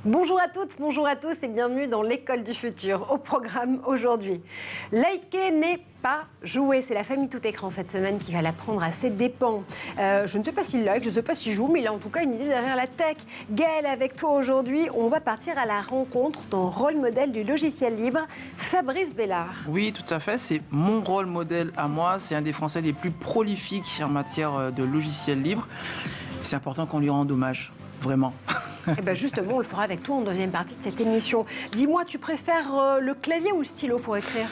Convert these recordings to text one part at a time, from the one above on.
Bonjour à toutes, bonjour à tous et bienvenue dans l'école du futur. Au programme aujourd'hui, liker n'est pas jouer. C'est la famille tout écran cette semaine qui va l'apprendre à ses dépens. Je ne sais pas s'il like, je ne sais pas s'il joue, mais il a en tout cas une idée derrière la tech. Gaël, avec toi aujourd'hui, on va partir à la rencontre d'un rôle modèle du logiciel libre, Fabrice Bellard. Oui, tout à fait, c'est mon rôle modèle à moi. C'est un des Français les plus prolifiques en matière de logiciel libre. C'est important qu'on lui rende hommage, vraiment. Et bien justement, on le fera avec toi en deuxième partie de cette émission. Dis-moi, tu préfères le clavier ou le stylo pour écrire?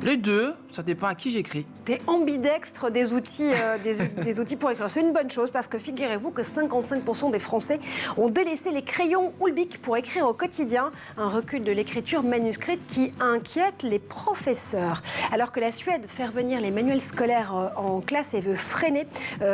Les deux, ça dépend à qui j'écris. T'es ambidextre des outils, des outils pour écrire. C'est une bonne chose parce que figurez-vous que 55% des Français ont délaissé les crayons ou le bic pour écrire au quotidien. Un recul de l'écriture manuscrite qui inquiète les professeurs. Alors que la Suède fait revenir les manuels scolaires en classe et veut freiner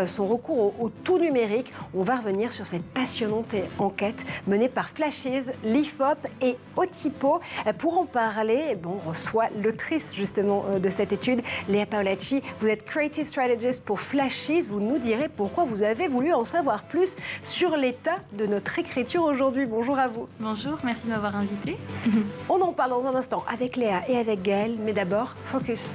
son recours au tout numérique, on va revenir sur cette passionnante enquête menée par Flashies, l'IFOP et Otipo. Pour en parler, on reçoit l'autrice justement de cette étude, Léa Paolacci. Vous êtes Creative Strategist pour Flashies. Vous nous direz pourquoi vous avez voulu en savoir plus sur l'état de notre écriture aujourd'hui. Bonjour à vous. Bonjour, merci de m'avoir invitée. On en parle dans un instant avec Léa et avec Gaël, mais d'abord, focus.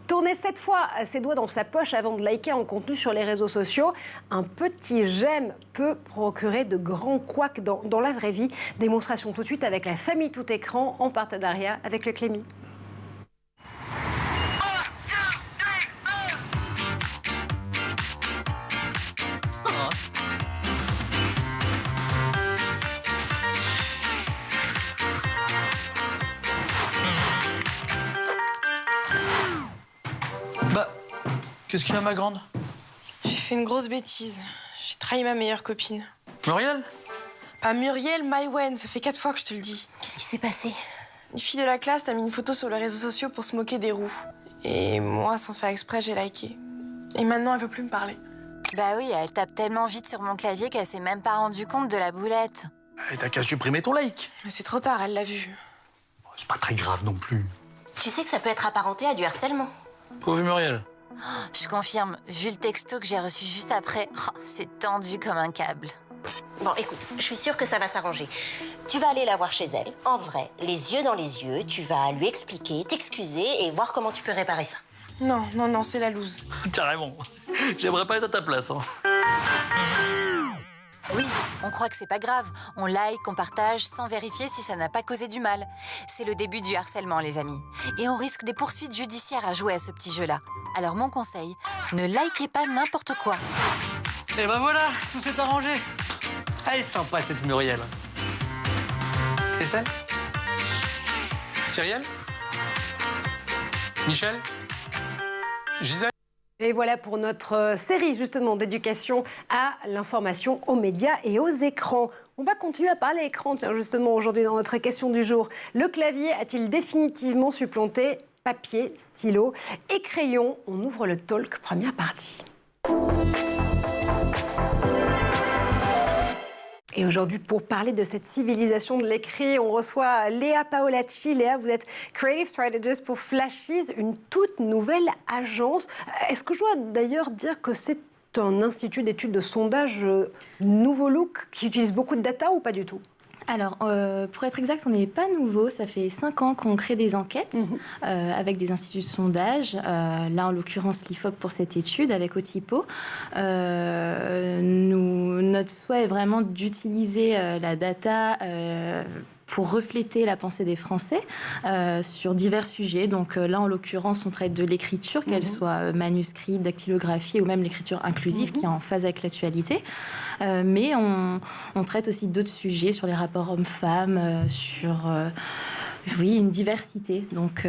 Tourner 7 fois ses doigts dans sa poche avant de liker un contenu sur les réseaux sociaux, un petit j'aime peut procurer de grands couacs dans la vraie vie. Démonstration tout de suite avec la famille tout écran en partenariat avec le Clémy. Qu'est-ce qu'il y a, ma grande? J'ai fait une grosse bêtise. J'ai trahi ma meilleure copine. Muriel? Ah, Muriel Maïwen, ça fait 4 fois que je te le dis. Qu'est-ce qui s'est passé? Une fille de la classe t'a mis une photo sur les réseaux sociaux pour se moquer des roues. Et moi, sans faire exprès, j'ai liké. Et maintenant, elle veut plus me parler. Bah oui, elle tape tellement vite sur mon clavier qu'elle s'est même pas rendue compte de la boulette. Et t'as qu'à supprimer ton like. Mais c'est trop tard, elle l'a vu. C'est pas très grave non plus. Tu sais que ça peut être apparenté à du harcèlement. Pauvre Muriel. Je confirme, vu le texto que j'ai reçu juste après, c'est tendu comme un câble. Bon, écoute, je suis sûre que ça va s'arranger. Tu vas aller la voir chez elle, en vrai, les yeux dans les yeux. Tu vas lui expliquer, t'excuser et voir comment tu peux réparer ça. Non, non, non, c'est la loose. Carrément. J'aimerais pas être à ta place. Oui, on croit que c'est pas grave. On like, on partage sans vérifier si ça n'a pas causé du mal. C'est le début du harcèlement, les amis. Et on risque des poursuites judiciaires à jouer à ce petit jeu-là. Alors mon conseil, ne likez pas n'importe quoi. Et ben voilà, tout s'est arrangé. Elle est sympa, cette Muriel. Christelle? Cyrielle? Michel? Gisèle? Et voilà pour notre série justement d'éducation à l'information, aux médias et aux écrans. On va continuer à parler écran, tiens, justement aujourd'hui dans notre question du jour. Le clavier a-t-il définitivement supplanté papier, stylo et crayon? On ouvre le talk, première partie. Et aujourd'hui, pour parler de cette civilisation de l'écrit, on reçoit Léa Paolacci. Léa, vous êtes Creative Strategist pour Flashies, une toute nouvelle agence. Est-ce que je dois d'ailleurs dire que c'est un institut d'études de sondage nouveau look qui utilise beaucoup de data ou pas du tout? Alors, pour être exact, on n'est pas nouveau. Ça fait 5 ans qu'on crée des enquêtes avec des instituts de sondage. Là, en l'occurrence, l'IFOP pour cette étude avec Otipo. Notre souhait est vraiment d'utiliser la data pour refléter la pensée des Français sur divers sujets. Donc là, en l'occurrence, on traite de l'écriture, qu'elle soit manuscrite, dactylographie ou même l'écriture inclusive qui est en phase avec l'actualité. Mais on traite aussi d'autres sujets sur les rapports hommes-femmes, sur une diversité. Donc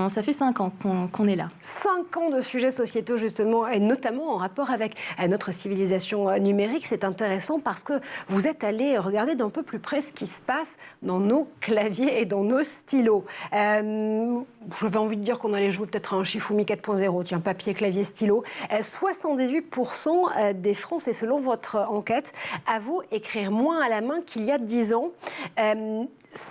ça fait 5 ans qu'on est là. 5 ans de sujets sociétaux justement, et notamment en rapport avec notre civilisation numérique. C'est intéressant parce que vous êtes allé regarder d'un peu plus près ce qui se passe dans nos claviers et dans nos stylos. J'avais envie de dire qu'on allait jouer peut-être à un Shifumi 4.0, tiens, papier, clavier, stylo. 78% des Français, selon votre enquête, avouent écrire moins à la main qu'il y a 10 ans.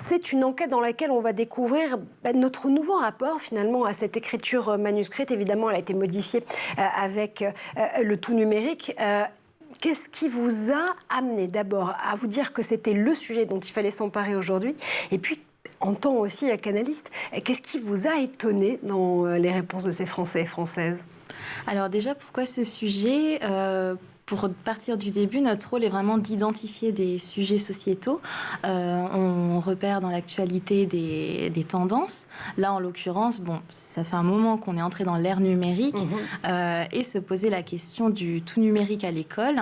C'est une enquête dans laquelle on va découvrir notre nouveau rapport finalement à cette écriture manuscrite. Évidemment, elle a été modifiée avec le tout numérique. Qu'est-ce qui vous a amené d'abord à vous dire que c'était le sujet dont il fallait s'emparer aujourd'hui? Et puis, en tant aussi qu'analyste, qu'est-ce qui vous a étonné dans les réponses de ces Français et Françaises? Alors déjà, pourquoi ce sujet pour partir du début, notre rôle est vraiment d'identifier des sujets sociétaux. On repère dans l'actualité des tendances. Là, en l'occurrence, bon, ça fait un moment qu'on est entré dans l'ère numérique et se poser la question du tout numérique à l'école.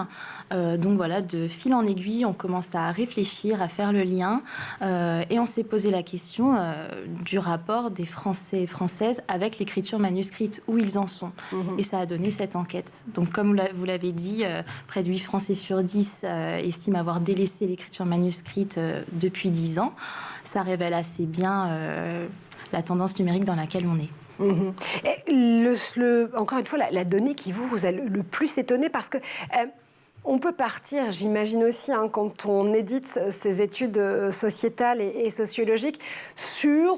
Donc voilà, de fil en aiguille, on commence à réfléchir, à faire le lien et on s'est posé la question du rapport des Français et Françaises avec l'écriture manuscrite, où ils en sont. Et ça a donné cette enquête. Donc comme vous l'avez dit, près de 8 Français sur 10 estiment avoir délaissé l'écriture manuscrite depuis 10 ans. Ça révèle assez bien la tendance numérique dans laquelle on est. Et encore une fois, la donnée qui vous a le plus étonné, parce que on peut partir, j'imagine aussi, quand on édite ces études sociétales et sociologiques, sur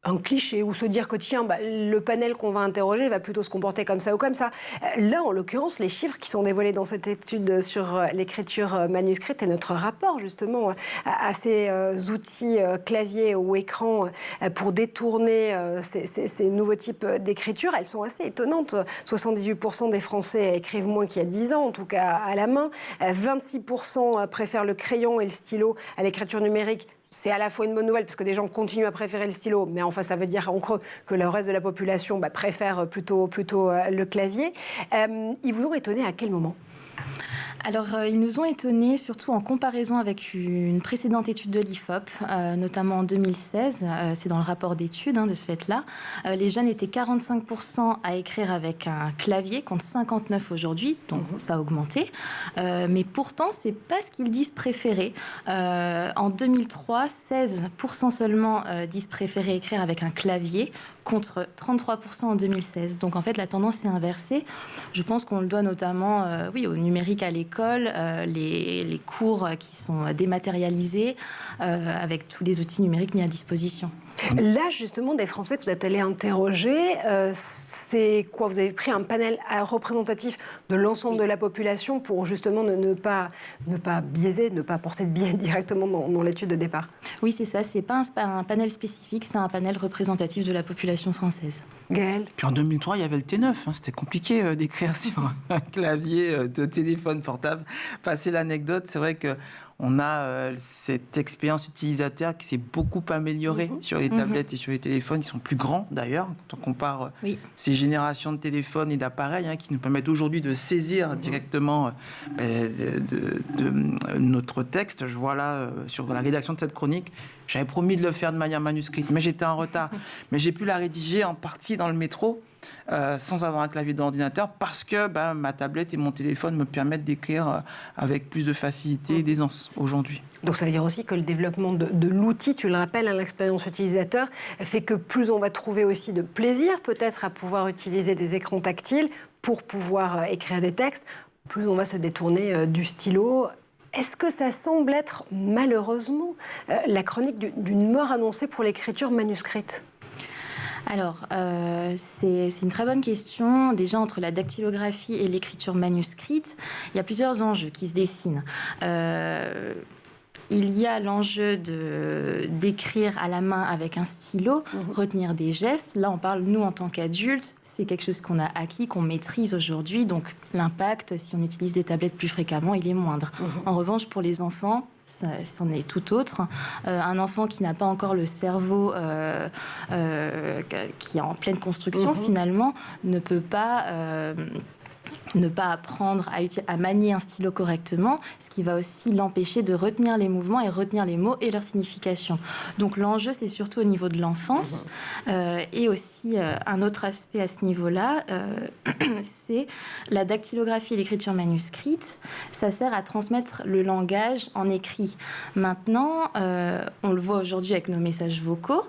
un cliché, ou se dire que tiens, le panel qu'on va interroger va plutôt se comporter comme ça ou comme ça. Là, en l'occurrence, les chiffres qui sont dévoilés dans cette étude sur l'écriture manuscrite et notre rapport justement à ces outils clavier ou écran pour détourner ces nouveaux types d'écriture, elles sont assez étonnantes. 78% des Français écrivent moins qu'il y a 10 ans, en tout cas à la main. 26% préfèrent le crayon et le stylo à l'écriture numérique. C'est à la fois une bonne nouvelle, parce que des gens continuent à préférer le stylo, mais enfin, ça veut dire en creux que le reste de la population préfère plutôt le clavier. Ils vous ont étonné à quel moment ? Alors, ils nous ont étonnés, surtout en comparaison avec une précédente étude de l'IFOP, notamment en 2016. C'est dans le rapport d'études de ce fait-là. Les jeunes étaient 45% à écrire avec un clavier, contre 59% aujourd'hui, donc ça a augmenté. Mais pourtant, c'est pas ce qu'ils disent préférer. En 2003, 16% seulement disent préférer écrire avec un clavier, contre 33% en 2016. Donc en fait, la tendance s'est inversée. Je pense qu'on le doit notamment au numérique à l'école, les cours qui sont dématérialisés, avec tous les outils numériques mis à disposition. Là, justement, des Français que vous êtes allés interroger, c'est quoi? Vous avez pris un panel représentatif de l'ensemble de la population pour justement ne pas biaiser, ne pas porter de biais directement dans l'étude de départ. Oui, c'est ça. C'est pas un panel spécifique, c'est un panel représentatif de la population française. Gaël? Puis en 2003, il y avait le T9. C'était compliqué d'écrire sur un clavier de téléphone portable. Passer l'anecdote, c'est vrai que on a cette expérience utilisateur qui s'est beaucoup améliorée sur les tablettes et sur les téléphones. Ils sont plus grands d'ailleurs, quand on compare ces générations de téléphones et d'appareils qui nous permettent aujourd'hui de saisir directement de notre texte. Je vois là, sur la rédaction de cette chronique, j'avais promis de le faire de manière manuscrite, mais j'étais en retard. Mais j'ai pu la rédiger en partie dans le métro, sans avoir un clavier d'ordinateur, parce que ma tablette et mon téléphone me permettent d'écrire avec plus de facilité et d'aisance aujourd'hui. Donc ça veut dire aussi que le développement de l'outil, tu le rappelles, l'expérience utilisateur, fait que plus on va trouver aussi de plaisir peut-être à pouvoir utiliser des écrans tactiles pour pouvoir écrire des textes, plus on va se détourner du stylo. Est-ce que ça semble être malheureusement la chronique d'une mort annoncée pour l'écriture manuscrite ? Alors, c'est une très bonne question. Déjà, entre la dactylographie et l'écriture manuscrite, il y a plusieurs enjeux qui se dessinent. Il y a l'enjeu d'écrire à la main avec un stylo, retenir des gestes. Là, on parle, nous, en tant qu'adultes, c'est quelque chose qu'on a acquis, qu'on maîtrise aujourd'hui. Donc, l'impact, si on utilise des tablettes plus fréquemment, il est moindre. En revanche, pour les enfants, c'en est tout autre. Un enfant qui n'a pas encore le cerveau qui est en pleine construction, finalement, ne peut pas apprendre à manier un stylo correctement, ce qui va aussi l'empêcher de retenir les mouvements et retenir les mots et leur signification. Donc l'enjeu, c'est surtout au niveau de l'enfance. Et aussi, un autre aspect à ce niveau-là, c'est la dactylographie et l'écriture manuscrite. Ça sert à transmettre le langage en écrit. Maintenant, on le voit aujourd'hui avec nos messages vocaux,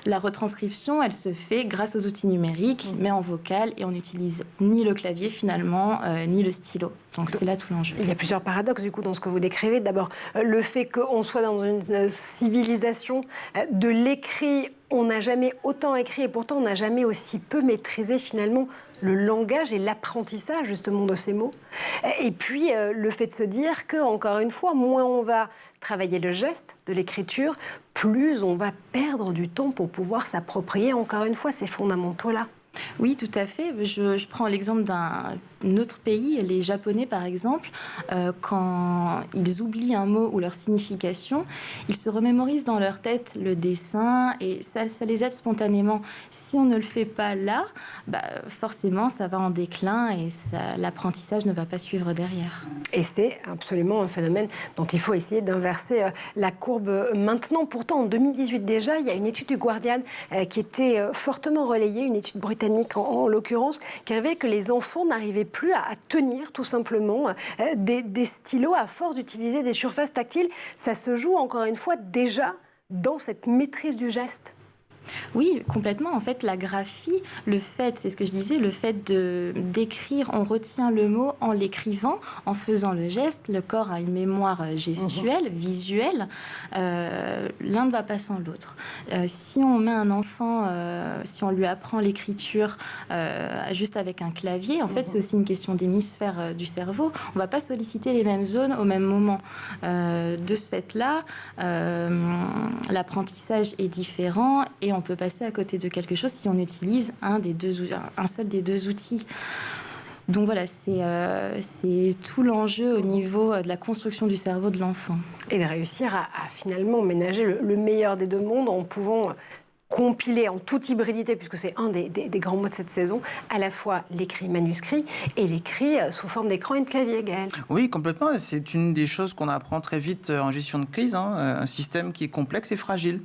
la retranscription, elle se fait grâce aux outils numériques, mais en vocal, et on n'utilise ni le clavier finalement, ni le stylo. Donc c'est là tout l'enjeu. Il y a plusieurs paradoxes du coup dans ce que vous décrivez. D'abord, le fait qu'on soit dans une civilisation de l'écrit on n'a jamais autant écrit et pourtant on n'a jamais aussi peu maîtrisé finalement le langage et l'apprentissage justement de ces mots. Et puis le fait de se dire que, encore une fois, moins on va travailler le geste de l'écriture, plus on va perdre du temps pour pouvoir s'approprier, encore une fois, ces fondamentaux-là. Oui, tout à fait. Je prends l'exemple d'un autre pays, les Japonais par exemple, quand ils oublient un mot ou leur signification, ils se remémorisent dans leur tête le dessin et ça les aide spontanément. Si on ne le fait pas là, forcément ça va en déclin et l'apprentissage ne va pas suivre derrière. Et c'est absolument un phénomène dont il faut essayer d'inverser la courbe maintenant. Pourtant, en 2018 déjà, il y a une étude du Guardian qui était fortement relayée, une étude britannique en l'occurrence, qui révèle que les enfants n'arrivaient plus à tenir tout simplement des stylos à force d'utiliser des surfaces tactiles. Ça se joue encore une fois déjà dans cette maîtrise du geste. Oui, complètement. En fait, la graphie, c'est ce que je disais, le fait d'écrire, on retient le mot en l'écrivant, en faisant le geste. Le corps a une mémoire gestuelle, visuelle. L'un ne va pas sans l'autre. Si on met un enfant, si on lui apprend l'écriture juste avec un clavier, en fait, c'est aussi une question d'hémisphère du cerveau. On ne va pas solliciter les mêmes zones au même moment. De ce fait-là, l'apprentissage est différent et on peut passer à côté de quelque chose si on utilise un seul des deux outils. Donc voilà, c'est tout l'enjeu au niveau de la construction du cerveau de l'enfant. Et de réussir à finalement ménager le meilleur des deux mondes en pouvant compiler en toute hybridité, puisque c'est un des grands mots de cette saison, à la fois l'écrit manuscrit et l'écrit sous forme d'écran et de clavier, Gaël. Oui, complètement. C'est une des choses qu'on apprend très vite en gestion de crise, un système qui est complexe et fragile.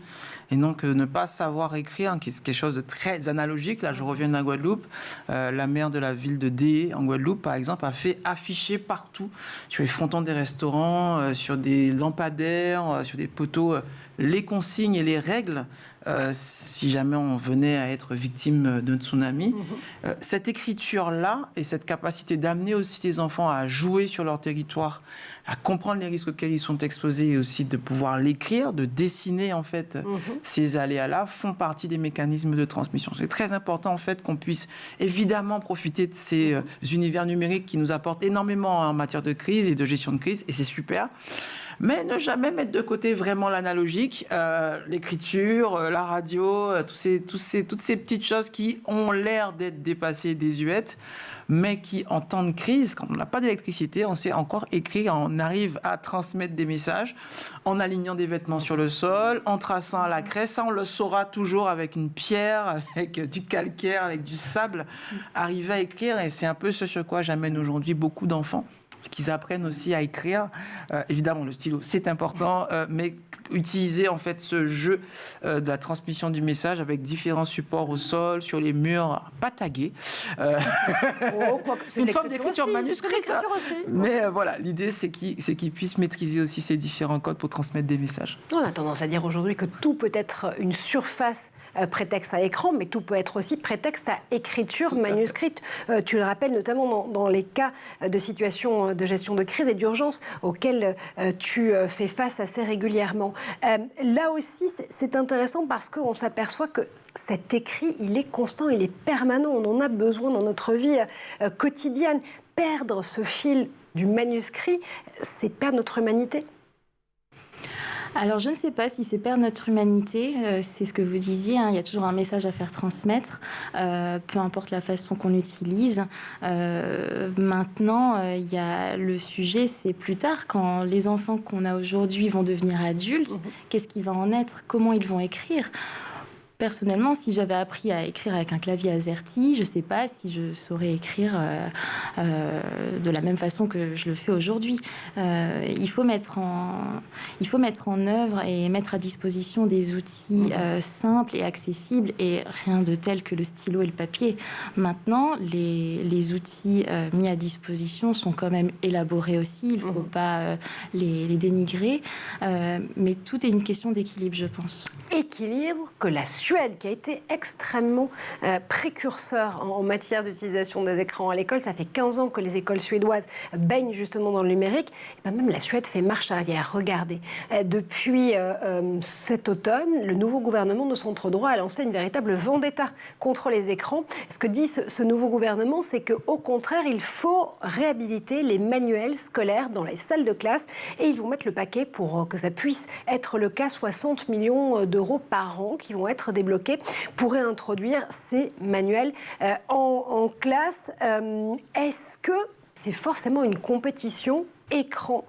Et donc, ne pas savoir écrire, qui est quelque chose de très analogique. Là, je reviens de la Guadeloupe. La maire de la ville de Dé, en Guadeloupe, par exemple, a fait afficher partout, sur les frontons des restaurants, sur des lampadaires, sur des poteaux, les consignes et les règles, si jamais on venait à être victime d'un tsunami. Cette écriture-là et cette capacité d'amener aussi les enfants à jouer sur leur territoire, à comprendre les risques auxquels ils sont exposés et aussi de pouvoir l'écrire, de dessiner en fait ces aléas-là, font partie des mécanismes de transmission. C'est très important en fait qu'on puisse évidemment profiter de ces univers numériques qui nous apportent énormément en matière de crise et de gestion de crise, et c'est super. Mais ne jamais mettre de côté vraiment l'analogique, l'écriture, la radio, toutes ces petites choses qui ont l'air d'être dépassées, désuètes, mais qui, en temps de crise, quand on n'a pas d'électricité, on sait encore écrire, on arrive à transmettre des messages en alignant des vêtements sur le sol, en traçant à la craie. Ça, on le saura toujours avec une pierre, avec du calcaire, avec du sable, arriver à écrire. Et c'est un peu ce sur quoi j'amène aujourd'hui beaucoup d'enfants, qu'ils apprennent aussi à écrire. Évidemment, le stylo, c'est important, mais utiliser en fait ce jeu de la transmission du message avec différents supports au sol, sur les murs, pas tagués. Une forme d'écriture manuscrite. Mais voilà, l'idée, c'est qu'ils puissent maîtriser aussi ces différents codes pour transmettre des messages. On a tendance à dire aujourd'hui que tout peut être une surface prétexte à écran, mais tout peut être aussi prétexte à écriture manuscrite. Tu le rappelles notamment dans les cas de situations de gestion de crise et d'urgence auxquels tu fais face assez régulièrement. Là aussi, c'est intéressant parce qu'on s'aperçoit que cet écrit, il est constant, il est permanent. On en a besoin dans notre vie quotidienne. Perdre ce fil du manuscrit, c'est perdre notre humanité. Alors, je ne sais pas si c'est perdre notre humanité, c'est ce que vous disiez, il y a toujours un message à faire transmettre, peu importe la façon qu'on utilise. Maintenant, il y a le sujet, c'est plus tard, quand les enfants qu'on a aujourd'hui vont devenir adultes, qu'est-ce qui va en être, comment ils vont écrire. Personnellement, si j'avais appris à écrire avec un clavier AZERTY, je ne sais pas si je saurais écrire de la même façon que je le fais aujourd'hui. Il faut mettre en œuvre et mettre à disposition des outils simples et accessibles, et rien de tel que le stylo et le papier. Maintenant, les outils mis à disposition sont quand même élaborés aussi. Il ne faut pas les dénigrer. Mais tout est une question d'équilibre, je pense. Équilibre que la Suède, qui a été extrêmement précurseur en matière d'utilisation des écrans à l'école. Ça fait 15 ans que les écoles suédoises baignent justement dans le numérique. Et même la Suède fait marche arrière. Regardez, depuis cet automne, le nouveau gouvernement de centre droit a lancé une véritable vendetta contre les écrans. Ce que dit ce nouveau gouvernement, c'est qu'au contraire, il faut réhabiliter les manuels scolaires dans les salles de classe et ils vont mettre le paquet pour que ça puisse être le cas. 60 millions d'euros par an qui vont être débloqués pour réintroduire ces manuels en classe. Est-ce que c'est forcément une compétition écran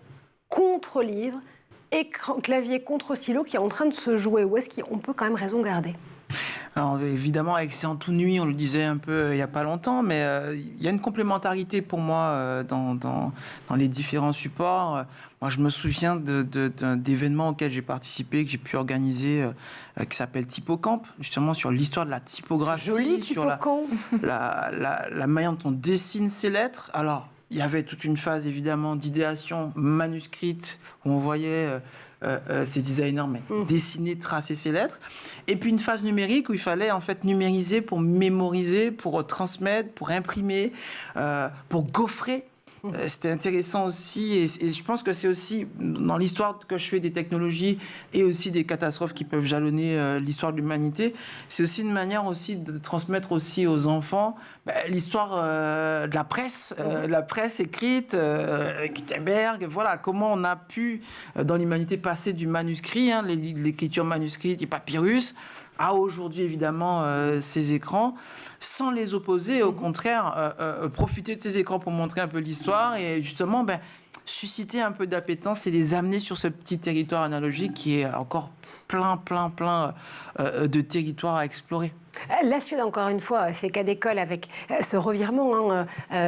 contre livre, clavier contre stylo qui est en train de se jouer, ou est-ce qu'on peut quand même raison garder? Alors évidemment, avec C'est en tout nuit, on le disait un peu il n'y a pas longtemps, mais il y a une complémentarité pour moi dans les différents supports. Moi, je me souviens d'événements auxquels j'ai participé, que j'ai pu organiser, qui s'appelle Typocamp, justement sur l'histoire de la typographie, Joli sur Typocamp. la manière dont on dessine ces lettres. Alors, il y avait toute une phase évidemment d'idéation manuscrite où on voyait ces designers dessiner, tracer ces lettres. Et puis une phase numérique où il fallait en fait numériser pour mémoriser, pour transmettre, pour imprimer, pour gaufrer. C'était intéressant aussi et je pense que c'est aussi dans l'histoire que je fais des technologies et aussi des catastrophes qui peuvent jalonner l'histoire de l'humanité, c'est aussi une manière aussi de transmettre aussi aux enfants l'histoire de la presse écrite, Gutenberg, voilà, comment on a pu dans l'humanité passer du manuscrit, l'écriture manuscrite et papyrus, à aujourd'hui évidemment ces écrans, sans les opposer, au contraire, profiter de ces écrans pour montrer un peu l'histoire et justement susciter un peu d'appétence et les amener sur ce petit territoire analogique qui est encore plein de territoires à explorer. La Suède, encore une fois, fait cas d'école avec ce revirement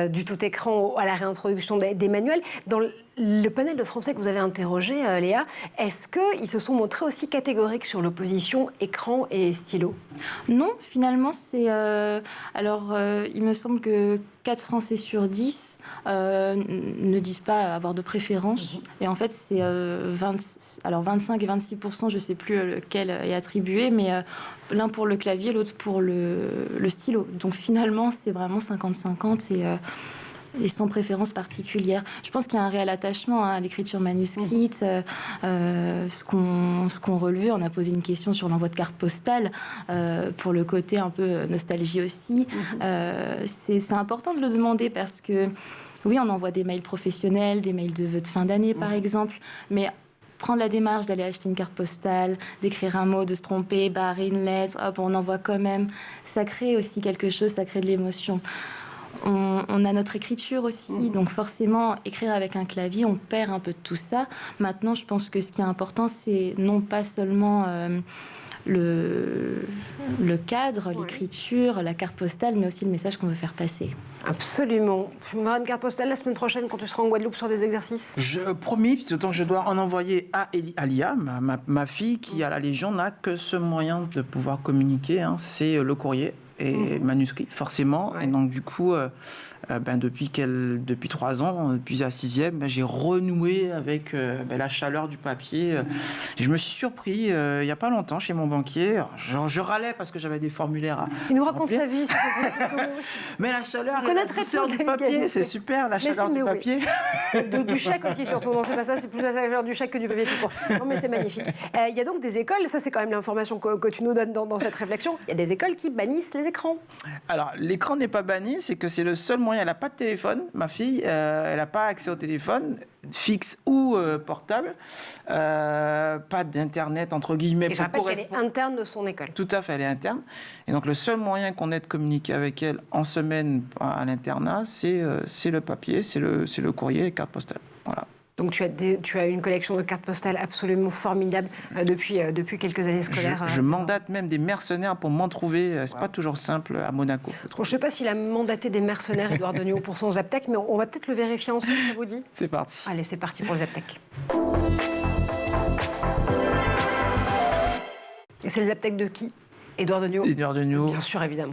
du tout écran à la réintroduction des manuels. Dans le panel de Français que vous avez interrogé, Léa, est-ce qu'ils se sont montrés aussi catégoriques sur l'opposition écran et stylo? Non, finalement, c'est... il me semble que 4 Français sur 10 ne disent pas avoir de préférence. Et en fait, c'est 25 et 26%, je ne sais plus lequel est attribué, mais l'un pour le clavier, l'autre pour le stylo. Donc finalement, c'est vraiment 50-50 et sans préférence particulière. Je pense qu'il y a un réel attachement à l'écriture manuscrite. Ce qu'on relevait, on a posé une question sur l'envoi de cartes postales pour le côté un peu nostalgie aussi. C'est important de le demander parce que oui, on envoie des mails professionnels, des mails de vœux de fin d'année par exemple, mais prendre la démarche d'aller acheter une carte postale, d'écrire un mot, de se tromper, barrer une lettre, hop, on envoie quand même. Ça crée aussi quelque chose, ça crée de l'émotion. On a notre écriture aussi, donc forcément, écrire avec un clavier, on perd un peu de tout ça. Maintenant, je pense que ce qui est important, c'est non pas seulement le cadre, l'écriture, la carte postale, mais aussi le message qu'on veut faire passer. Absolument. Tu me feras une carte postale la semaine prochaine quand tu seras en Guadeloupe sur des exercices? Je promis, d'autant que je dois en envoyer à Lia, ma fille qui à la Légion n'a que ce moyen de pouvoir communiquer, c'est le courrier et manuscrit, forcément. Ouais. Et donc, du coup, depuis 3 ans, depuis la 6e, j'ai renoué avec la chaleur du papier. Et je me suis surpris, il n'y a pas longtemps, chez mon banquier. Je râlais parce que j'avais des formulaires à Il nous raconte sa vie. Mais la chaleur et la douceur du papier, c'est super, la chaleur du papier. Du chèque aussi, surtout. Non, c'est pas ça, c'est plus la chaleur du chèque que du papier. Non, mais c'est magnifique. Il y a donc des écoles, ça c'est quand même l'information que tu nous donnes dans cette réflexion, il y a des écoles qui bannissent les écrans. Alors, l'écran n'est pas banni, c'est que c'est le seul moyen. Elle n'a pas de téléphone, ma fille, elle n'a pas accès au téléphone, fixe ou portable, pas d'internet entre guillemets. Et je rappelle qu'elle est interne de son école. Tout à fait, elle est interne. Et donc le seul moyen qu'on ait de communiquer avec elle en semaine à l'internat, c'est le papier, c'est le courrier, les cartes postales. Voilà. Donc tu as une collection de cartes postales absolument formidable depuis quelques années scolaires. Je mandate même des mercenaires pour m'en trouver. C'est pas toujours simple à Monaco. Je ne sais pas s'il a mandaté des mercenaires, Édouard Deniau, pour son Zaptec, mais on va peut-être le vérifier ensemble, ça vous dit? C'est parti. Allez, c'est parti pour le Zaptec. Et c'est le Zaptec de qui? Édouard Deniau. Édouard Deniau. Bien sûr, évidemment.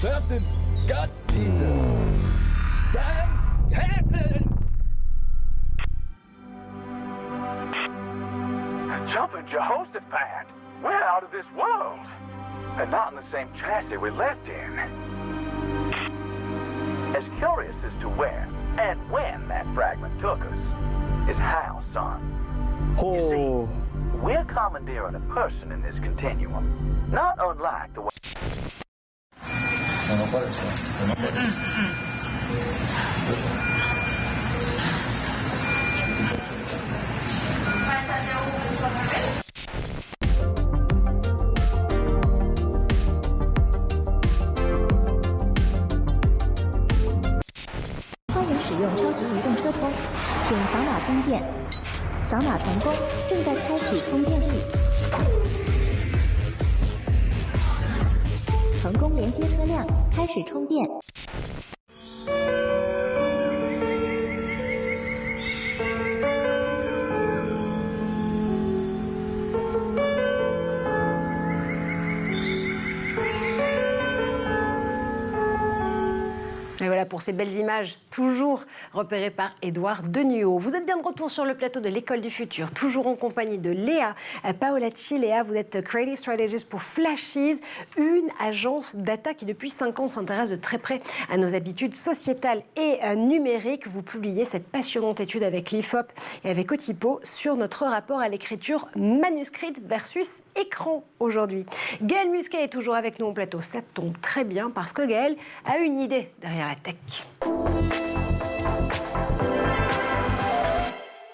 Something's got Jesus. Damn happening! Jumping Jehoshaphat. We're out of this world. And not in the same chassis we left in. As curious as to where and when that fragment took us is how, son. You see, we're commandeering a person in this continuum. Not unlike the way... Et voilà pour ces belles images, toujours repérées par Édouard Denuot. Vous êtes bien de retour sur le plateau de l'École du Futur, toujours en compagnie de Léa Paolacci. Léa, vous êtes Creative Strategist pour Flashes, une agence data qui depuis 5 ans s'intéresse de très près à nos habitudes sociétales et numériques. Vous publiez cette passionnante étude avec l'IFOP et avec Otipo sur notre rapport à l'écriture manuscrite versus écran aujourd'hui. Gaël Musquet est toujours avec nous au plateau. Ça tombe très bien parce que Gaël a une idée derrière la tech.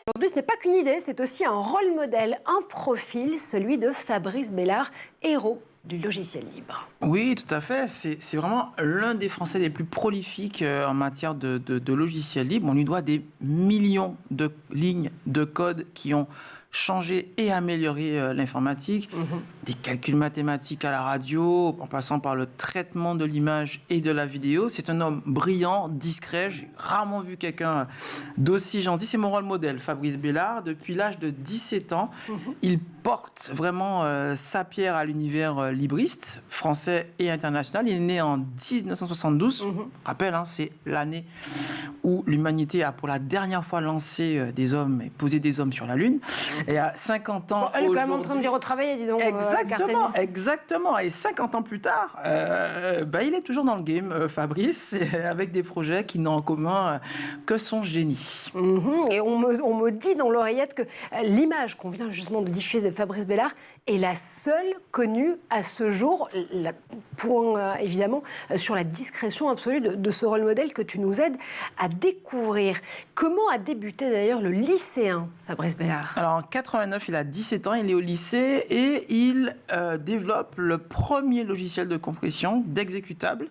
Aujourd'hui, ce n'est pas qu'une idée, c'est aussi un rôle modèle, un profil, celui de Fabrice Bellard, héros du logiciel libre. Oui, tout à fait. C'est vraiment l'un des Français les plus prolifiques en matière de logiciel libre. On lui doit des millions de lignes de code qui ont changer et améliorer l'informatique, des calculs mathématiques à la radio, en passant par le traitement de l'image et de la vidéo. C'est un homme brillant, discret. J'ai rarement vu quelqu'un d'aussi gentil. C'est mon rôle modèle, Fabrice Bellard. Depuis l'âge de 17 ans, il porte vraiment sa pierre à l'univers libriste, français et international. Il est né en 1972. Rappel, hein, c'est l'année où l'humanité a pour la dernière fois lancé des hommes et posé des hommes sur la Lune. Et à 50 ans... Bon, elle est quand même en train de retravailler, dis donc. Exactement. Et 50 ans plus tard, il est toujours dans le game, Fabrice, avec des projets qui n'ont en commun que son génie. Et on me dit dans l'oreillette que l'image qu'on vient justement de diffuser de Fabrice Bellard est la seule connue à ce jour. Point, évidemment, sur la discrétion absolue de ce rôle modèle que tu nous aides à découvrir. Comment a débuté d'ailleurs le lycéen Fabrice Bellard ? Alors en 89, il a 17 ans, il est au lycée et il développe le premier logiciel de compression d'exécutable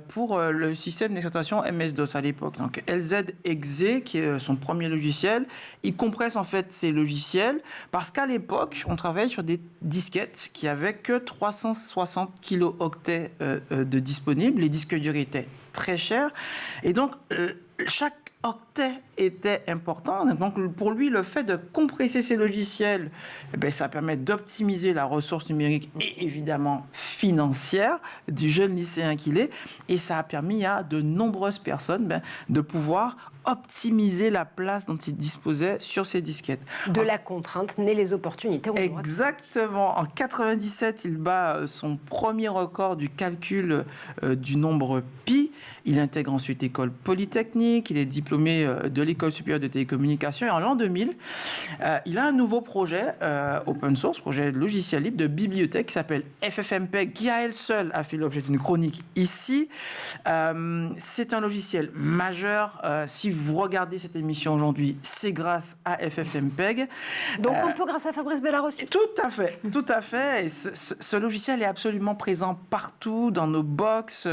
pour le système d'exploitation MS-DOS à l'époque. Donc LZ-EXE, qui est son premier logiciel, il compresse en fait ces logiciels parce qu'à l'époque, on travaillait sur des disquettes qui n'avaient que 360 kilooctets de disponibles. Les disques durs étaient très chers et donc chaque octet était important. Donc pour lui, le fait de compresser ces logiciels, ça permet d'optimiser la ressource numérique et évidemment financière du jeune lycéen qu'il est. Et ça a permis à de nombreuses personnes de pouvoir optimiser la place dont il disposait sur ces disquettes. De la contrainte naît les opportunités. Exactement. En 97, il bat son premier record du calcul du nombre pi. Il intègre ensuite l'école polytechnique. Il est diplômé de l'école supérieure de télécommunications. Et en l'an 2000, il a un nouveau projet open source, projet logiciel libre de bibliothèque qui s'appelle FFmpeg, qui à elle seule a fait l'objet d'une chronique ici. C'est un logiciel majeur. Si vous regardez cette émission aujourd'hui, c'est grâce à FFmpeg. Donc un peu grâce à Fabrice Bellard aussi. Tout à fait. Et ce logiciel est absolument présent partout dans nos box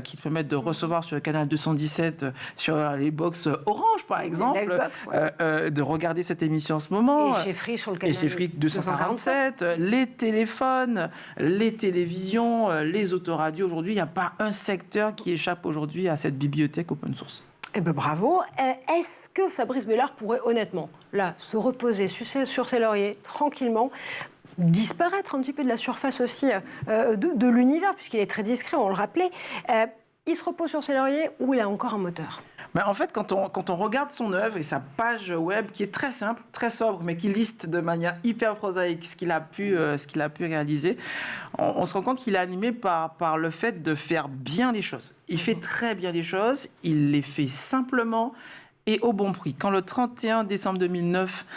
qui te permettent de recevoir sur le canal 217, sur les box Orange par exemple, de regarder cette émission en ce moment. Et chez Free sur le canal et chez Free 247, les téléphones, les télévisions, les autoradios. Aujourd'hui, il n'y a pas un secteur qui échappe aujourd'hui à cette bibliothèque open source. Eh ben bravo. Est-ce que Fabrice Bellard pourrait honnêtement, là, se reposer sur ses lauriers tranquillement, disparaître un petit peu de la surface aussi de l'univers, puisqu'il est très discret, on le rappelait. Il se repose sur ses lauriers ou il a encore un moteur? Mais en fait, quand on regarde son œuvre et sa page web, qui est très simple, très sobre, mais qui liste de manière hyper prosaïque ce qu'il a pu réaliser, on se rend compte qu'il est animé par le fait de faire bien les choses. Il fait très bien les choses, il les fait simplement et au bon prix. Quand le 31 décembre 2009,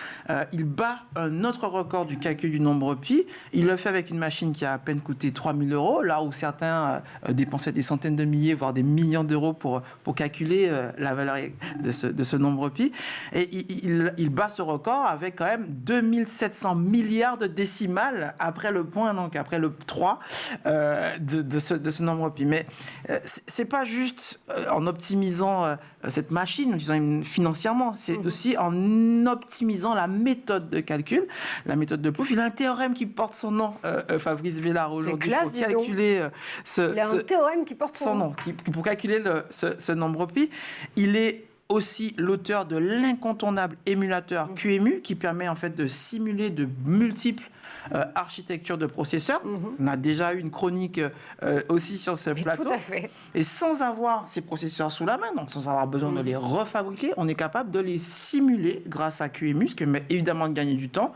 il bat un autre record du calcul du nombre pi, il le fait avec une machine qui a à peine coûté 3 000 €, là où certains dépensaient des centaines de milliers, voire des millions d'euros pour calculer la valeur de ce nombre pi. Et il bat ce record avec quand même 2700 milliards de décimales après le point, donc après le 3 de ce nombre pi. Mais c'est pas juste en optimisant cette machine, en disant financièrement, c'est aussi en optimisant la méthode de calcul, la méthode de Plouffe. Il a un théorème qui porte son nom, Fabrice Bellard, aujourd'hui, pour calculer il a un théorème qui porte son nom. Pour calculer ce nombre pi. Il est aussi l'auteur de l'incontournable émulateur QEMU, qui permet en fait de simuler de multiples architecture de processeurs. On a déjà eu une chronique aussi sur ce plateau. Tout à fait. Et sans avoir ces processeurs sous la main, donc sans avoir besoin de les refabriquer, on est capable de les simuler grâce à QEMU, ce qui permet évidemment de gagner du temps,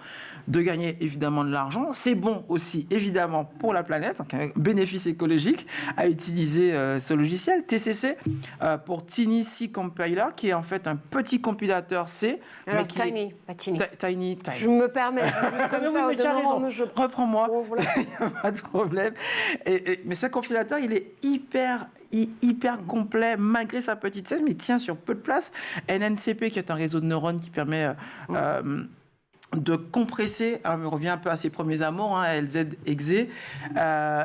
de gagner évidemment de l'argent. C'est bon aussi évidemment pour la planète, donc un bénéfice écologique à utiliser ce logiciel. TCC pour Tiny C Compiler, qui est en fait un petit compilateur C. Alors Tiny, pas Tiny. Tiny. Je me permets, comme ça, reprends-moi, il n'y a pas de problème. Mais ce compilateur, il est hyper complet, malgré sa petite scène, mais il tient sur peu de place. NNCP, qui est un réseau de neurones qui permet de compresser, on revient un peu à ses premiers amours, LZ, EXE.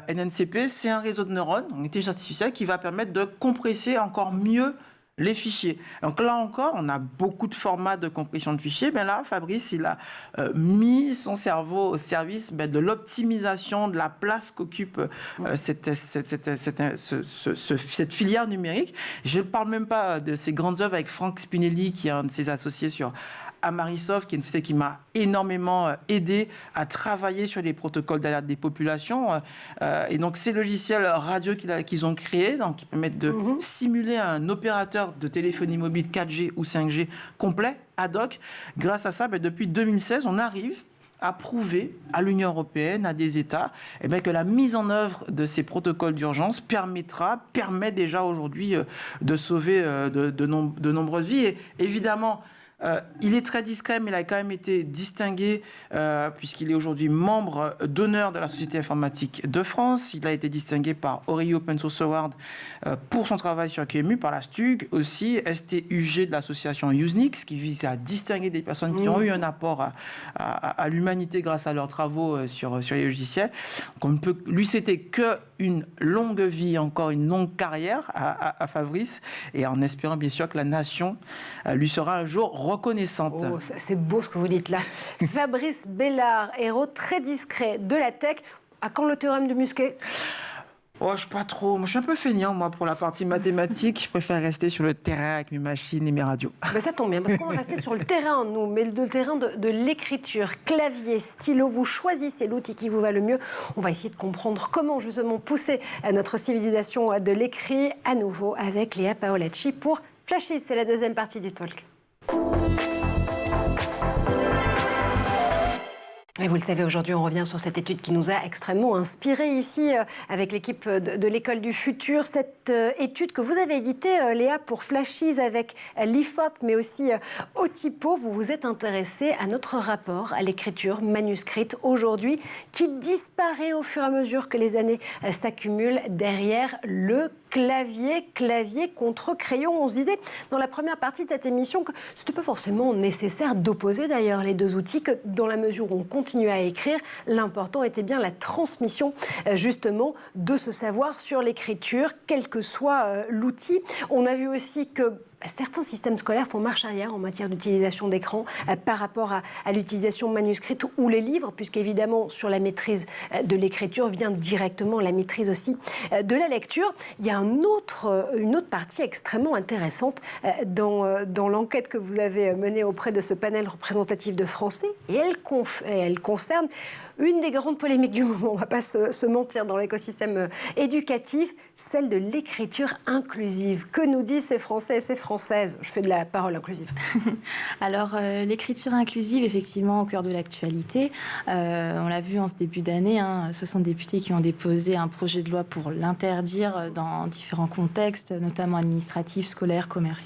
NNCP, c'est un réseau de neurones, une intelligence artificielle, qui va permettre de compresser encore mieux les fichiers. Donc là encore, on a beaucoup de formats de compression de fichiers. Mais là, Fabrice, il a mis son cerveau au service de l'optimisation de la place qu'occupe cette filière numérique. Je ne parle même pas de ses grandes œuvres avec Frank Spinelli, qui est un de ses associés sur Amarisoft, qui est une société qui m'a énormément aidé à travailler sur les protocoles d'alerte des populations. Et donc, ces logiciels radio qu'ils ont créés, donc, qui permettent de simuler un opérateur de téléphonie mobile 4G ou 5G complet, ad hoc. Grâce à ça, depuis 2016, on arrive à prouver à l'Union européenne, à des États, que la mise en œuvre de ces protocoles d'urgence permet déjà aujourd'hui de sauver de nombreuses vies. Et évidemment, il est très discret, mais il a quand même été distingué puisqu'il est aujourd'hui membre d'honneur de la Société informatique de France. Il a été distingué par Oreilles Open Source Award pour son travail sur QEMU, par la STUG aussi, STUG de l'association Usenix, qui vise à distinguer des personnes qui ont eu un apport à l'humanité grâce à leurs travaux sur les logiciels. Donc lui, c'était qu'une longue vie, encore une longue carrière à Fabrice, et en espérant bien sûr que la nation lui sera un jour reconnaissante. Oh, c'est beau ce que vous dites là. Fabrice Bellard, héros très discret de la tech. À quand le théorème de Musquet? Oh, je suis pas trop. Moi, je suis un peu feignant, moi, pour la partie mathématique. Je préfère rester sur le terrain avec mes machines et mes radios. Ben, ça tombe bien, parce qu'on va rester sur le terrain, nous, mais le terrain de l'écriture. Clavier, stylo, vous choisissez l'outil qui vous va le mieux. On va essayer de comprendre comment, justement, pousser notre civilisation de l'écrit à nouveau avec Léa Paolacci pour Flashy. C'est la deuxième partie du talk. Et vous le savez, aujourd'hui, on revient sur cette étude qui nous a extrêmement inspirés ici avec l'équipe de l'École du Futur. Cette étude que vous avez éditée, Léa, pour Flashies avec l'IFOP, mais aussi Otipo. Vous vous êtes intéressé à notre rapport à l'écriture manuscrite aujourd'hui, qui disparaît au fur et à mesure que les années s'accumulent derrière le clavier contre crayon. On se disait dans la première partie de cette émission que ce n'était pas forcément nécessaire d'opposer d'ailleurs les deux outils, que dans la mesure où on continue à écrire, l'important était bien la transmission justement de ce savoir sur l'écriture, quel que soit l'outil. On a vu aussi que certains systèmes scolaires font marche arrière en matière d'utilisation d'écran par rapport à l'utilisation manuscrite ou les livres, puisqu'évidemment, sur la maîtrise de l'écriture vient directement la maîtrise aussi de la lecture. Il y a une autre partie extrêmement intéressante dans l'enquête que vous avez menée auprès de ce panel représentatif de Français, et elle concerne une des grandes polémiques du moment, on ne va pas se mentir, dans l'écosystème éducatif, celle de l'écriture inclusive. Que nous disent ces Français et ces Françaises? Je fais de la parole inclusive. Alors, l'écriture inclusive, effectivement, au cœur de l'actualité. On l'a vu en ce début d'année, 60 députés qui ont déposé un projet de loi pour l'interdire dans différents contextes, notamment administratifs, scolaires, commerciaux.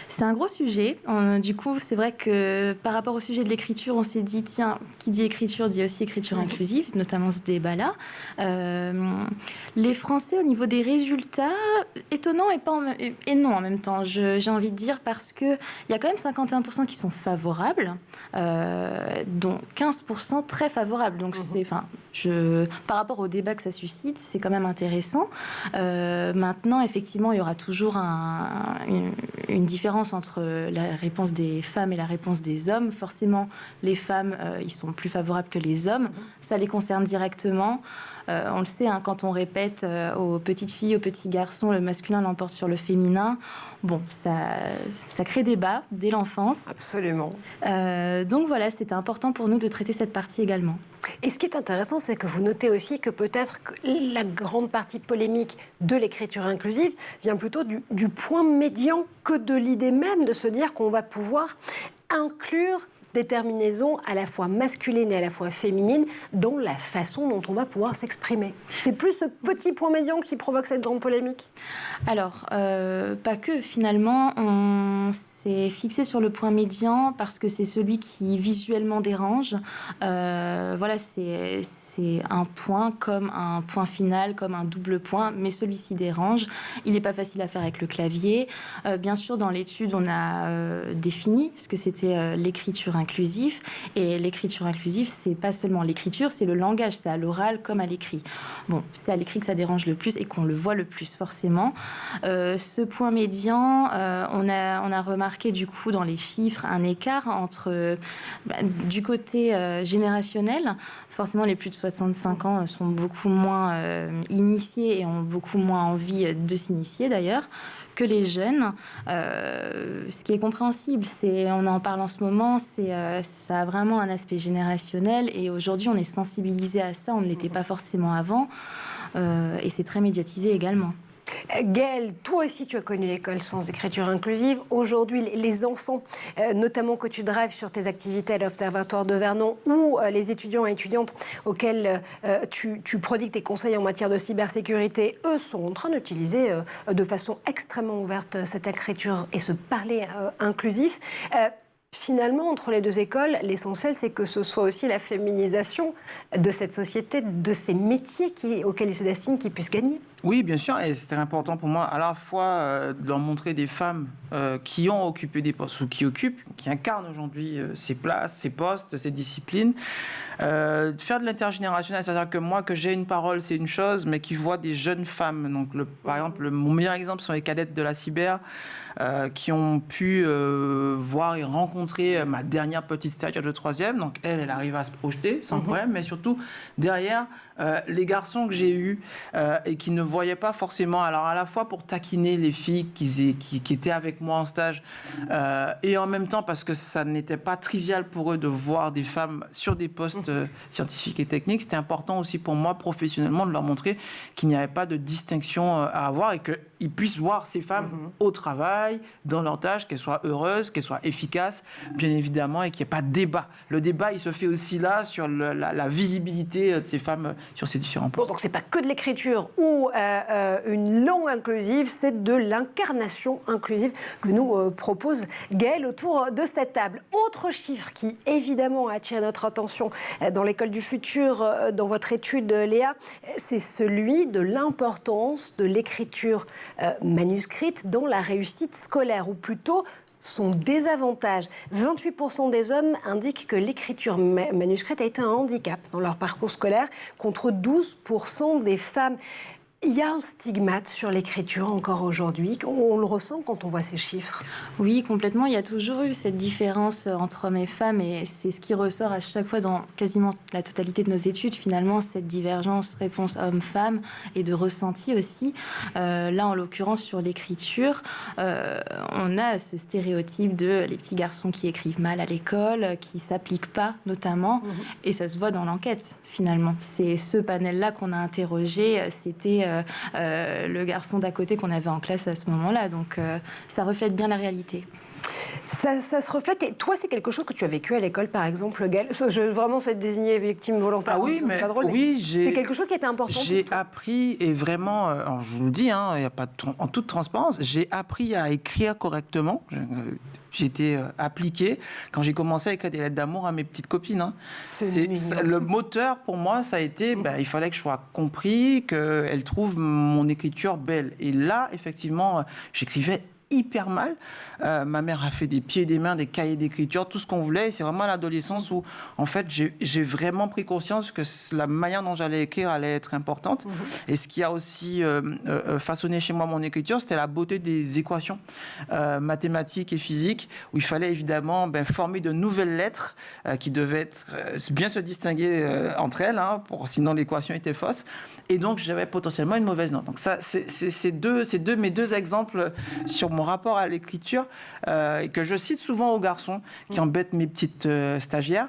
C'est un gros sujet. Du coup, c'est vrai que par rapport au sujet de l'écriture, on s'est dit, tiens, qui dit écriture dit aussi écriture inclusive, notamment ce débat-là. Les Français, au niveau des résultats, étonnant et non en même temps, j'ai envie de dire, parce qu'il y a quand même 51% qui sont favorables, dont 15% très favorables. Donc, par rapport au débat que ça suscite, c'est quand même intéressant. Maintenant, effectivement, il y aura toujours une différence entre la réponse des femmes et la réponse des hommes. Forcément, les femmes, ils sont plus favorables que les hommes. Ça les concerne directement. On le sait, quand on répète aux petites filles, aux petits garçons, le masculin l'emporte sur le féminin. Bon, ça crée débat dès l'enfance. Absolument. Donc voilà, c'était important pour nous de traiter cette partie également. Et ce qui est intéressant, c'est que vous notez aussi que peut-être que la grande partie polémique de l'écriture inclusive vient plutôt du point médian que de l'idée même de se dire qu'on va pouvoir inclure des terminaisons à la fois masculines et à la fois féminines dans la façon dont on va pouvoir s'exprimer. C'est plus ce petit point médian qui provoque cette grande polémique? Alors, pas que. Finalement, on s'est fixé sur le point médian parce que c'est celui qui visuellement dérange. Voilà, c'est un point comme un point final, comme un double point, mais celui-ci dérange. Il n'est pas facile à faire avec le clavier. Bien sûr, dans l'étude, on a défini ce que c'était l'écriture inclusive. Et l'écriture inclusive, c'est pas seulement l'écriture, c'est le langage. C'est à l'oral comme à l'écrit. Bon, c'est à l'écrit que ça dérange le plus et qu'on le voit le plus, forcément. Ce point médian, on a remarqué du coup dans les chiffres un écart entre du côté générationnel. Forcément, les plus de 65 ans sont beaucoup moins initiés et ont beaucoup moins envie de s'initier d'ailleurs que les jeunes. Ce qui est compréhensible, on en parle en ce moment, ça a vraiment un aspect générationnel et aujourd'hui on est sensibilisé à ça, on ne l'était pas forcément avant et c'est très médiatisé également. Gaëlle, toi aussi tu as connu l'école sans écriture inclusive. Aujourd'hui, les enfants, notamment que tu drives sur tes activités à l'Observatoire de Vernon ou les étudiants et étudiantes auxquels tu prodigues tes conseils en matière de cybersécurité, eux sont en train d'utiliser de façon extrêmement ouverte cette écriture et ce parler inclusif. Finalement, entre les deux écoles, l'essentiel, c'est que ce soit aussi la féminisation de cette société, de ces métiers auxquels ils se destinent, qui puissent gagner. Oui, bien sûr, et c'était important pour moi à la fois de leur montrer des femmes qui ont occupé des postes ou qui incarnent aujourd'hui ces places, ces postes, ces disciplines, faire de l'intergénérationnel, c'est-à-dire que moi, que j'ai une parole, c'est une chose, mais qui voit des jeunes femmes. Donc, par exemple, mon meilleur exemple sont les cadettes de la cyber qui ont pu voir et rencontrer ma dernière petite stagiaire de 3e. Donc, elle arrive à se projeter sans problème, mais surtout, derrière, les garçons que j'ai eus et qui ne voyaient pas forcément, alors à la fois pour taquiner les filles qui étaient avec moi en stage et en même temps parce que ça n'était pas trivial pour eux de voir des femmes sur des postes scientifiques et techniques, c'était important aussi pour moi professionnellement de leur montrer qu'il n'y avait pas de distinction à avoir et qu'ils puissent voir ces femmes au travail, dans leur tâche, qu'elles soient heureuses, qu'elles soient efficaces, bien évidemment, et qu'il n'y ait pas de débat. Le débat, il se fait aussi là sur la visibilité de ces femmes sur ces différents postes. Bon, donc c'est pas que de l'écriture ou une langue inclusive, c'est de l'incarnation inclusive que nous propose Gaëlle autour de cette table. Autre chiffre qui évidemment a attiré notre attention dans l'école du futur, dans votre étude Léa, c'est celui de l'importance de l'écriture manuscrite dans la réussite scolaire, ou plutôt son désavantage. 28% des hommes indiquent que l'écriture manuscrite a été un handicap dans leur parcours scolaire, contre 12% des femmes. Il y a un stigmate sur l'écriture encore aujourd'hui. On le ressent quand on voit ces chiffres. Oui, complètement. Il y a toujours eu cette différence entre hommes et femmes et c'est ce qui ressort à chaque fois dans quasiment la totalité de nos études. Finalement, cette divergence réponse homme-femme et de ressenti aussi. Là, en l'occurrence, sur l'écriture, on a ce stéréotype de les petits garçons qui écrivent mal à l'école, qui ne s'appliquent pas notamment. Et ça se voit dans l'enquête, finalement. C'est ce panel-là qu'on a interrogé. C'était le garçon d'à côté qu'on avait en classe à ce moment-là. Donc, ça reflète bien la réalité. Ça se reflète. Et toi, c'est quelque chose que tu as vécu à l'école, par exemple, Gaëlle. Vraiment, c'est désigné victime volontaire. Ah oui, mais, oui, c'est quelque chose qui était important. J'ai appris, et vraiment, alors je vous le dis, il y a pas en toute transparence, j'ai appris à écrire correctement. J'ai été appliqué quand j'ai commencé à écrire des lettres d'amour à mes petites copines. Le moteur, pour moi, ça a été, il fallait que je sois compris, qu'elles trouvent mon écriture belle. Et là, effectivement, j'écrivais hyper mal. Ma mère a fait des pieds et des mains, des cahiers d'écriture, tout ce qu'on voulait. Et c'est vraiment à l'adolescence où, en fait, j'ai vraiment pris conscience que la manière dont j'allais écrire allait être importante. Et ce qui a aussi façonné chez moi mon écriture, c'était la beauté des équations mathématiques et physiques, où il fallait évidemment former de nouvelles lettres qui devaient bien se distinguer entre elles, sinon l'équation était fausse. Et donc, j'avais potentiellement une mauvaise note. Donc ça, c'est mes deux exemples sur mon rapport à l'écriture et que je cite souvent aux garçons qui embêtent mes petites stagiaires.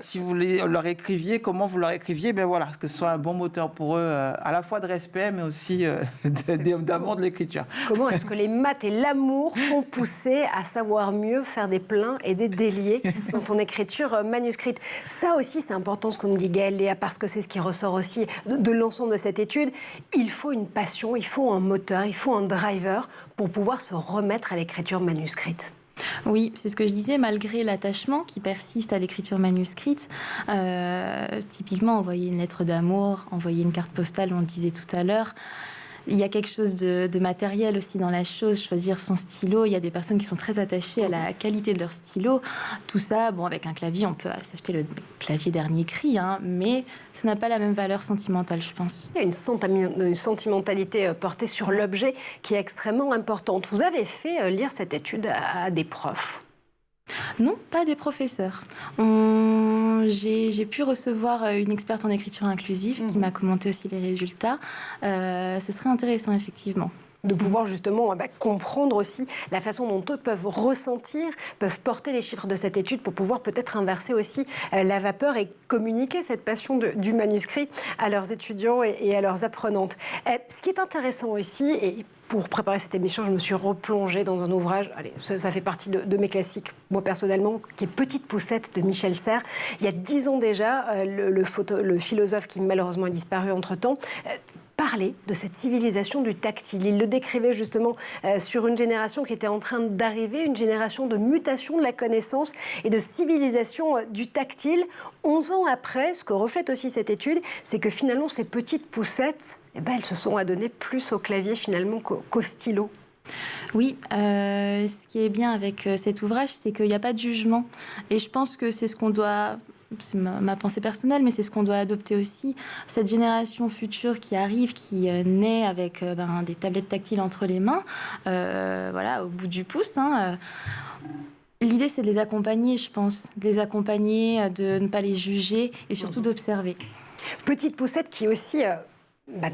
Si vous leur écriviez, comment vous leur écriviez, voilà, que ce soit un bon moteur pour eux, à la fois de respect, mais aussi d'amour de l'écriture. Comment est-ce que les maths et l'amour t'ont poussé à savoir mieux faire des pleins et des déliés dans ton écriture manuscrite? Ça aussi, c'est important ce qu'on dit, Gaëlle Léa, parce que c'est ce qui ressort aussi de l'ensemble de cette étude. Il faut une passion, il faut un moteur, il faut un driver pour pouvoir se remettre à l'écriture manuscrite. Oui, c'est ce que je disais, malgré l'attachement qui persiste à l'écriture manuscrite, typiquement envoyer une lettre d'amour, envoyer une carte postale, on le disait tout à l'heure, il y a quelque chose de matériel aussi dans la chose, choisir son stylo. Il y a des personnes qui sont très attachées à la qualité de leur stylo. Tout ça, avec un clavier, on peut s'acheter le clavier dernier cri, mais ça n'a pas la même valeur sentimentale, je pense. Il y a une sentimentalité portée sur l'objet qui est extrêmement importante. Vous avez fait lire cette étude à des profs? Non, pas des professeurs. J'ai pu recevoir une experte en écriture inclusive qui m'a commenté aussi les résultats. Ce serait intéressant, effectivement. De pouvoir justement comprendre aussi la façon dont eux peuvent ressentir, peuvent porter les chiffres de cette étude pour pouvoir peut-être inverser aussi la vapeur et communiquer cette passion du manuscrit à leurs étudiants et à leurs apprenantes. Ce qui est intéressant aussi, et pour préparer cette émission, je me suis replongée dans un ouvrage, ça fait partie de mes classiques, moi personnellement, qui est Petite Poussette de Michel Serres. Il y a 10 ans déjà, le philosophe qui malheureusement a disparu entre-temps, parlait de cette civilisation du tactile. Il le décrivait justement sur une génération qui était en train d'arriver, une génération de mutation de la connaissance et de civilisation du tactile. 11 ans après, ce que reflète aussi cette étude, c'est que finalement ces petites poussettes, elles se sont adonnées plus au clavier finalement qu'au stylo. Oui, ce qui est bien avec cet ouvrage, c'est qu'il n'y a pas de jugement. Et je pense que c'est ce qu'on doit... C'est ma pensée personnelle, mais c'est ce qu'on doit adopter aussi. Cette génération future qui arrive, qui naît avec des tablettes tactiles entre les mains, au bout du pouce. L'idée, c'est de les accompagner, je pense. De les accompagner, de ne pas les juger et surtout d'observer. Petite poussette qui aussi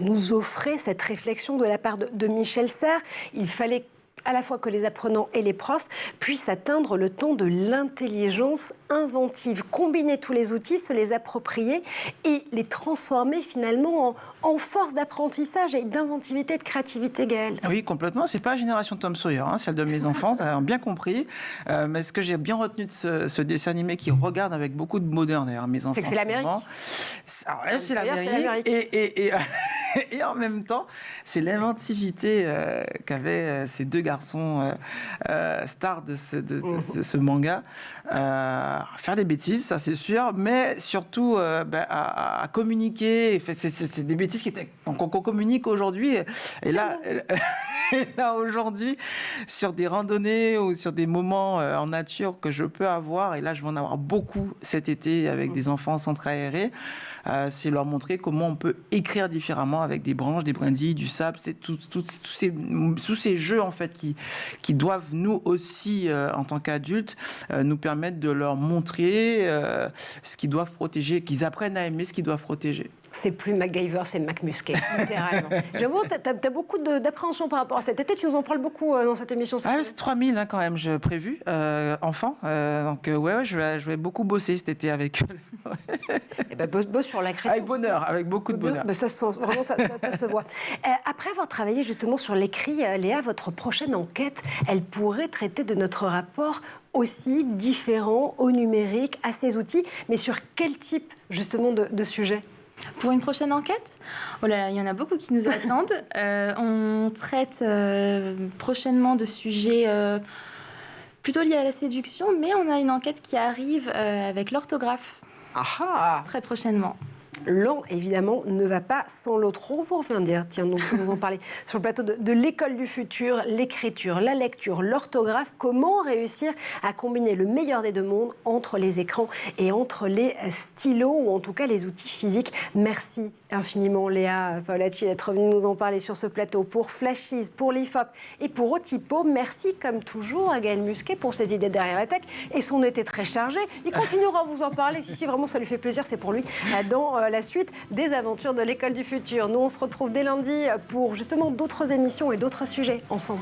nous offrait cette réflexion de la part de Michel Serres. Il fallait à la fois que les apprenants et les profs puissent atteindre le temps de l'intelligence inventive, combiner tous les outils, se les approprier et les transformer finalement en force d'apprentissage et d'inventivité, de créativité, Gaëlle. Oui, complètement. C'est pas la génération Tom Sawyer, celle de mes enfants, ça a bien compris. Mais ce que j'ai bien retenu de ce dessin animé qui regarde avec beaucoup de bonheur, d'ailleurs, mes enfants. C'est que c'est l'Amérique. C'est l'Amérique. Et en même temps, c'est l'inventivité qu'avaient ces deux garçons garçons stars de ce manga, faire des bêtises, ça c'est sûr, mais surtout à communiquer. C'est des bêtises qu'on communique aujourd'hui. Et là, aujourd'hui, sur des randonnées ou sur des moments en nature que je peux avoir, et là je vais en avoir beaucoup cet été avec des enfants en centre aéré, c'est leur montrer comment on peut écrire différemment avec des branches, des brindilles, du sable. C'est tous ces jeux en fait qui doivent nous aussi, en tant qu'adultes, nous permettre de leur montrer ce qu'ils doivent protéger, qu'ils apprennent à aimer ce qu'ils doivent protéger. C'est plus MacGyver, c'est Mac Musquet, littéralement. J'avoue, tu as beaucoup d'appréhension par rapport à cet été. Tu nous en parles beaucoup dans cette émission. C'est 3000 quand même, j'ai prévu, enfants. Donc, je vais beaucoup bosser cet été avec eux. Et ben, bosse sur l'écriture. Avec bonheur, avec beaucoup de bonheur. Ben, ça se voit. Après avoir travaillé justement sur l'écrit, Léa, votre prochaine enquête, elle pourrait traiter de notre rapport aussi différent au numérique, à ces outils, mais sur quel type justement de sujet ? Pour une prochaine enquête ? Oh là là, il y en a beaucoup qui nous attendent. On traite prochainement de sujets plutôt liés à la séduction, mais on a une enquête qui arrive avec l'orthographe. Très prochainement. L'un, évidemment, ne va pas sans l'autre. On vous revient dire, tiens, donc nous en parler sur le plateau de l'école du futur, l'écriture, la lecture, l'orthographe. Comment réussir à combiner le meilleur des deux mondes entre les écrans et entre les stylos, ou en tout cas les outils physiques. Merci infiniment, Léa Paolacci, d'être venue nous en parler sur ce plateau pour Flashies, pour l'IFOP et pour Otipo. Merci, comme toujours, à Gaël Musquet pour ses idées derrière la tech et son été très chargé. Il continuera à vous en parler. Si vraiment ça lui fait plaisir, c'est pour lui. Dans la suite des aventures de l'école du futur. Nous, on se retrouve dès lundi pour justement d'autres émissions et d'autres sujets ensemble.